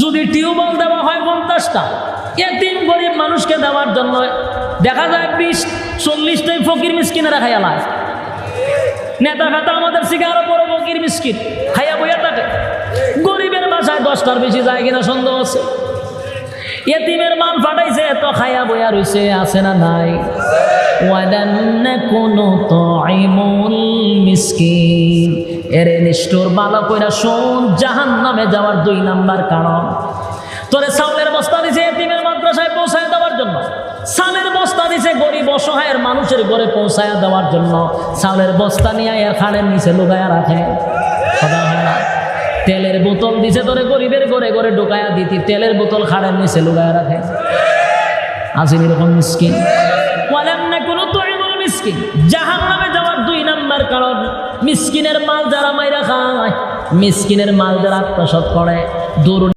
যদি টিউবওয়েল দেওয়া হয় 50টা, এতিম গরিব মানুষকে দেওয়ার জন্য দেখা যায় 20-40টাই ফকির মিসকিনেরা খাইয়া লায়। নেতা ফেতা আমাদের থেকে আরো বড় ফকির মিসকিন খাইয়া বইয়া থাকে। গরিবের বাসায় 10টার বেশি যায় কিনা সন্দেহ আছে। এতিমের মাল ফাটাইছে তো খাইয়া বইয়া রইছে, আছে না নাই? মিসকিন এরে নিষ্ঠুর বালা কইরা শোন, জাহান্নামে যাওয়ার 2 নাম্বার কারণ। তোরে চাউলের বস্তা দিছে এতিমের মাদ্রাসায় পৌঁছায় দেওয়ার জন্য, চালের বস্তা দিছে গরিব অসহায়ের মানুষের ঘরে পৌঁছায় দেওয়ার জন্য। চালের বস্তা নিয়ে এর খাড়ের নিচে লুকায়া রাখে, কথা হয় না? তেলের বোতল দিছে তোরে গরিবের ঘরে ঘরে ঢুকায়া দিতি, তেলের বোতল খাড়ের নিচে লুকায়া রাখে। আসেন এরকম মিসকিন? জাহান্নামে যাওয়ার 2 নাম্বার কারণ মিসকিনের মাল যারা মাইরা খায়, মিসকিনের মাল যারা আত্মসাৎ করে,